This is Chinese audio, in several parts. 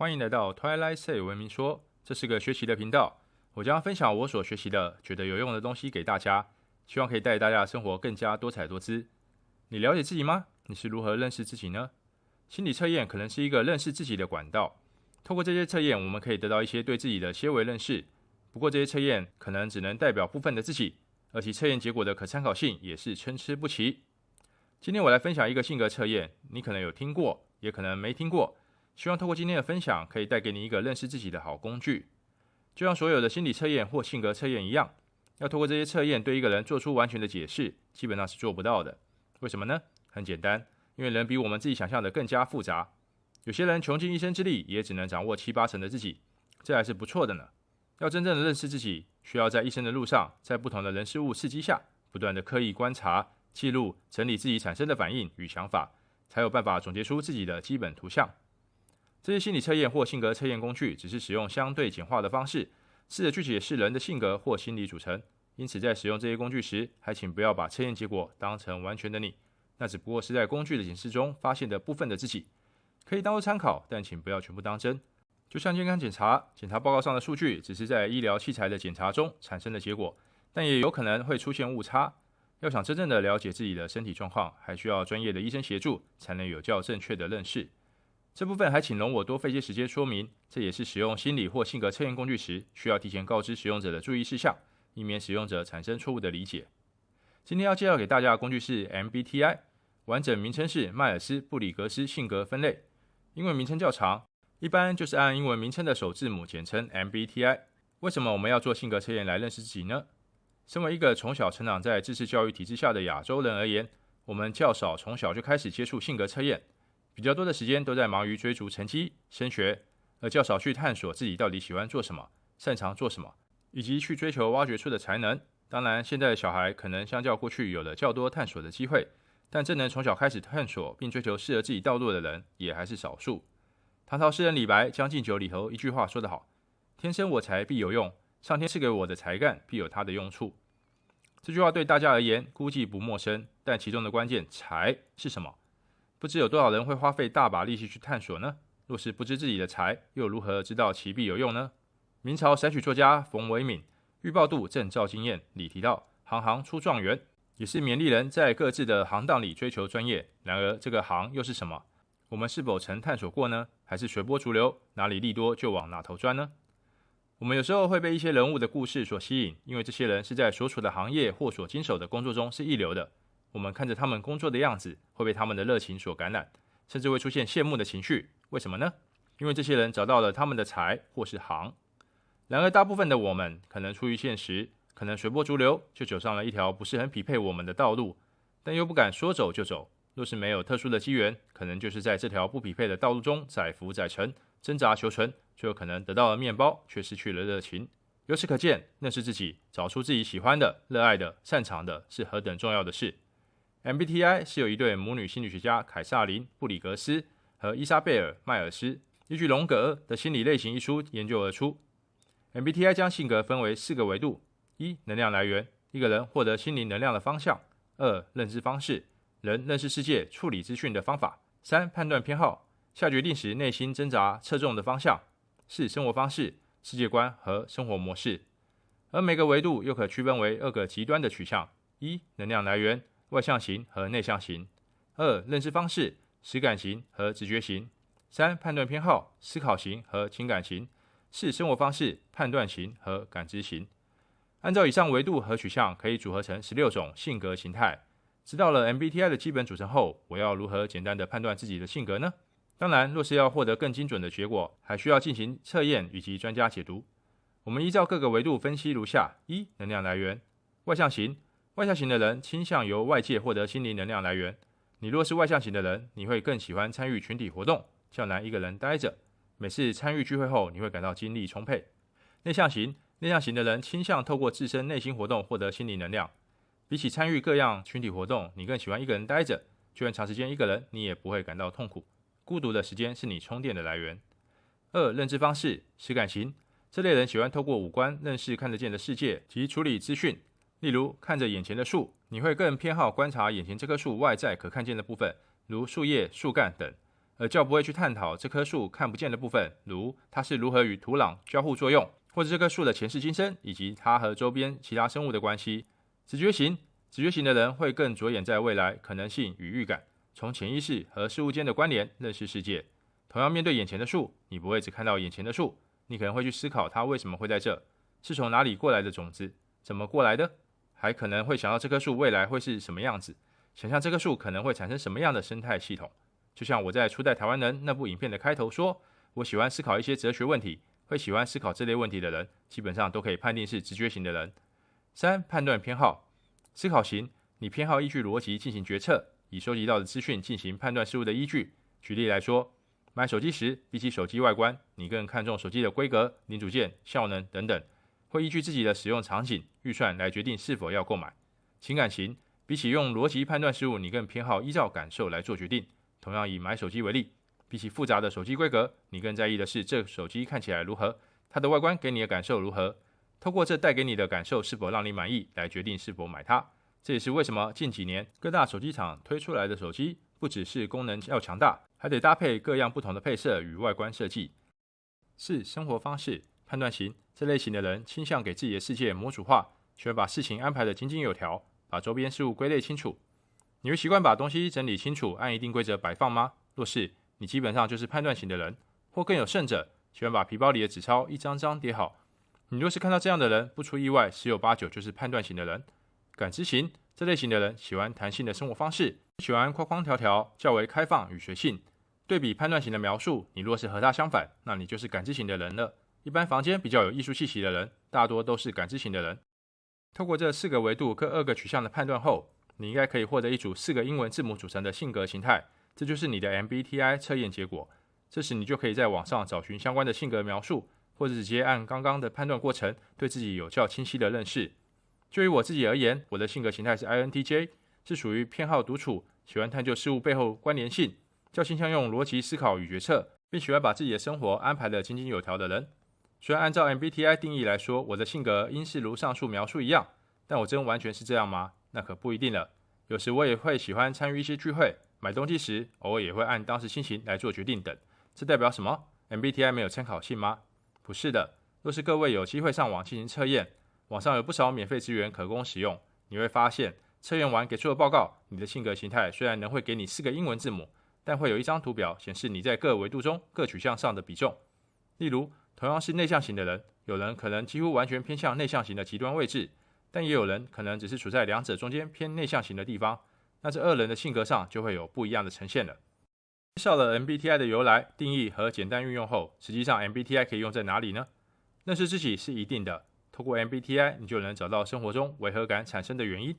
欢迎来到 Twilight Say 文明说，这是个学习的频道。我将分享我所学习的、觉得有用的东西给大家，希望可以带大家的生活更加多彩多姿。你了解自己吗？你是如何认识自己呢？心理测验可能是一个认识自己的管道。透过这些测验，我们可以得到一些对自己的些微认识。不过，这些测验可能只能代表部分的自己，而其测验结果的可参考性也是参差不齐。今天我来分享一个性格测验，你可能有听过，也可能没听过。希望透过今天的分享，可以带给你一个认识自己的好工具。就像所有的心理测验或性格测验一样，要透过这些测验对一个人做出完全的解释，基本上是做不到的。为什么呢？很简单，因为人比我们自己想象的更加复杂。有些人穷尽一生之力，也只能掌握7、8成的自己，这还是不错的呢。要真正的认识自己，需要在一生的路上，在不同的人事物刺激下，不断的刻意观察、记录、整理自己产生的反应与想法，才有办法总结出自己的基本图像。这些心理测验或性格测验工具只是使用相对简化的方式，试着去解释人的性格或心理组成。因此，在使用这些工具时，还请不要把测验结果当成完全的你，那只不过是在工具的检视中发现的部分的自己，可以当作参考，但请不要全部当真。就像健康检查，检查报告上的数据只是在医疗器材的检查中产生的结果，但也有可能会出现误差。要想真正的了解自己的身体状况，还需要专业的医生协助，才能有较正确的认识。这部分还请容我多费些时间说明，这也是使用心理或性格测验工具时需要提前告知使用者的注意事项，以免使用者产生错误的理解。今天要介绍给大家的工具是 MBTI， 完整名称是迈尔斯布里格斯性格分类，英文名称较长，一般就是按英文名称的首字母简称 MBTI。 为什么我们要做性格测验来认识自己呢？身为一个从小成长在知识教育体制下的亚洲人而言，我们较少从小就开始接触性格测验，比较多的时间都在忙于追逐成绩、升学，而较少去探索自己到底喜欢做什么、擅长做什么，以及去追求挖掘出的才能。当然，现在的小孩可能相较过去有了较多探索的机会，但真能从小开始探索并追求适合自己道路的人也还是少数。唐朝诗人李白《将进酒》里头一句话说得好：“天生我材必有用，上天赐给我的才干必有它的用处。”这句话对大家而言估计不陌生，但其中的关键“才”是什么？不知有多少人会花费大把力气去探索呢？若是不知自己的才，又如何知道其必有用呢？明朝散曲作家冯维敏《预报度正照经验》里提到，行行出状元，也是勉励人在各自的行当里追求专业。然而，这个行又是什么？我们是否曾探索过呢？还是随波逐流，哪里利多就往哪头钻呢？我们有时候会被一些人物的故事所吸引，因为这些人是在所处的行业或所经手的工作中是一流的。我们看着他们工作的样子，会被他们的热情所感染，甚至会出现羡慕的情绪。为什么呢？因为这些人找到了他们的才或是行。然而，大部分的我们可能出于现实，可能随波逐流，就走上了一条不是很匹配我们的道路，但又不敢说走就走。若是没有特殊的机缘，可能就是在这条不匹配的道路中载浮载沉，挣扎求存，最后可能得到了面包，却失去了热情。由此可见，认识自己，找出自己喜欢的、热爱的、擅长的，是何等重要的事。MBTI 是由一对母女心理学家凯撒琳·布里格斯和伊莎贝尔·迈尔斯依据荣格的心理类型一书研究而出。MBTI 将性格分为4个维度： 1. 能量来源，一个人获得心灵能量的方向； 2. 认知方式，人认识世界、处理资讯的方法； 3. 判断偏好，下决定时内心挣扎侧重的方向； 4. 生活方式、世界观和生活模式。而每个维度又可区分为2个极端的取向： 1. 能量来源，外向型和内向型； 2. 认知方式，实感型和直觉型； 3. 判断偏好，思考型和情感型； 4. 生活方式，判断型和感知型。按照以上维度和取向，可以组合成16种性格形态。知道了 MBTI 的基本组成后，我要如何简单的判断自己的性格呢？当然，若是要获得更精准的结果，还需要进行测验以及专家解读。我们依照各个维度分析如下： 1. 能量来源，外向型。外向型的人倾向由外界获得心灵能量来源。你若是外向型的人，你会更喜欢参与群体活动，较难一个人待着。每次参与聚会后，你会感到精力充沛。内向型的人倾向透过自身内心活动获得心灵能量。比起参与各样群体活动，你更喜欢一个人待着，就算长时间一个人，你也不会感到痛苦。孤独的时间是你充电的来源。2. 认知方式，实感型。这类人喜欢透过五官认识看得见的世界及处理资讯。例如，看着眼前的树，你会更偏好观察眼前这棵树外在可看见的部分，如树叶、树干等；而较不会去探讨这棵树看不见的部分，如它是如何与土壤交互作用，或者这棵树的前世今生，以及它和周边其他生物的关系。直觉型的人会更着眼在未来可能性与预感，从潜意识和事物间的关联认识世界。同样面对眼前的树，你不会只看到眼前的树，你可能会去思考它为什么会在这，是从哪里过来的种子，怎么过来的，还可能会想到这棵树未来会是什么样子，想象这棵树可能会产生什么样的生态系统。就像我在初代台湾人那部影片的开头说，我喜欢思考一些哲学问题，会喜欢思考这类问题的人，基本上都可以判定是直觉型的人。3. 判断偏好。思考型，你偏好依据逻辑进行决策，以收集到的资讯进行判断事物的依据。举例来说，买手机时，比起手机外观，你更看重手机的规格、零组件、效能等等，会依据自己的使用场景、预算来决定是否要购买。情感型，比起用逻辑判断事物，你更偏好依照感受来做决定。同样以买手机为例，比起复杂的手机规格，你更在意的是这手机看起来如何，它的外观给你的感受如何，透过这带给你的感受是否让你满意来决定是否买它。这也是为什么近几年各大手机厂推出来的手机不只是功能要强大，还得搭配各样不同的配色与外观设计。4. 生活方式。判断型，这类型的人倾向给自己的世界模组化，喜欢把事情安排得井井有条，把周边事物归类清楚。你会习惯把东西整理清楚，按一定规则摆放吗？若是，你基本上就是判断型的人，或更有甚者，喜欢把皮包里的纸钞一张张叠好。你若是看到这样的人，不出意外，10有8九就是判断型的人。感知型，这类型的人喜欢弹性的生活方式，喜欢框框条条，较为开放与随性。对比判断型的描述，你若是和他相反，那你就是感知型的人了。一般房间比较有艺术气息的人，大多都是感知型的人。透过这4个维度各2个取向的判断后，你应该可以获得一组4个英文字母组成的性格形态，这就是你的 MBTI 测验结果。这时你就可以在网上找寻相关的性格描述，或者直接按刚刚的判断过程，对自己有较清晰的认识。就以我自己而言，我的性格形态是 INTJ， 是属于偏好独处，喜欢探究事物背后关联性，较倾向用逻辑思考与决策，并喜欢把自己的生活安排得井井有条的人。虽然按照 MBTI 定义来说，我的性格应是如上述描述一样，但我真完全是这样吗？那可不一定了。有时我也会喜欢参与一些聚会，买东西时偶尔也会按当时心情来做决定等。这代表什么？ MBTI 没有参考性吗？不是的。若是各位有机会上网进行测验，网上有不少免费资源可供使用，你会发现测验完给出的报告，你的性格形态虽然能会给你4个英文字母，但会有一张图表显示你在各维度中各取向上的比重。例如，同样是内向型的人，有人可能几乎完全偏向内向型的极端位置，但也有人可能只是处在两者中间偏内向型的地方，那这2人的性格上就会有不一样的呈现了。介绍了 MBTI 的由来、定义和简单运用后，实际上 MBTI 可以用在哪里呢？认识自己是一定的，透过 MBTI 你就能找到生活中违和感产生的原因。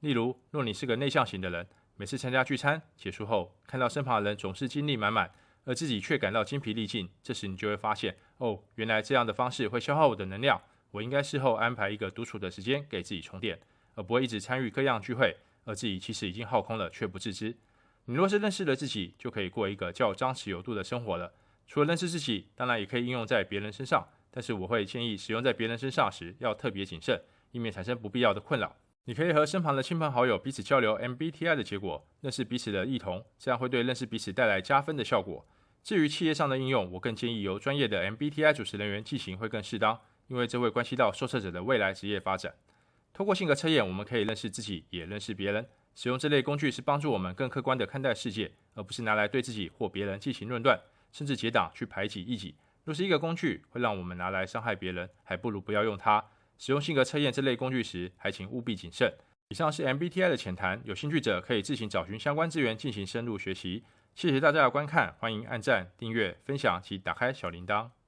例如，若你是个内向型的人，每次参加聚餐结束后，看到身旁的人总是精力满满，而自己却感到精疲力尽，这时你就会发现，原来这样的方式会消耗我的能量，我应该事后安排一个独处的时间给自己充电，而不会一直参与各样聚会，而自己其实已经耗空了却不自知。你若是认识了自己，就可以过一个较张弛有度的生活了。除了认识自己，当然也可以应用在别人身上，但是我会建议使用在别人身上时要特别谨慎，以免产生不必要的困扰。你可以和身旁的亲朋好友彼此交流 MBTI 的结果，认识彼此的异同，这样会对认识彼此带来加分的效果。至于企业上的应用，我更建议由专业的 MBTI 主持人员进行会更适当，因为这会关系到受测者的未来职业发展。透过性格测验，我们可以认识自己，也认识别人。使用这类工具是帮助我们更客观地看待世界，而不是拿来对自己或别人进行论断，甚至结党去排挤异己。若是一个工具会让我们拿来伤害别人，还不如不要用它。使用性格测验这类工具时，还请务必谨慎。以上是 MBTI 的浅谈，有兴趣者可以自行找寻相关资源进行深入学习。谢谢大家的观看，欢迎按赞、订阅、分享及打开小铃铛。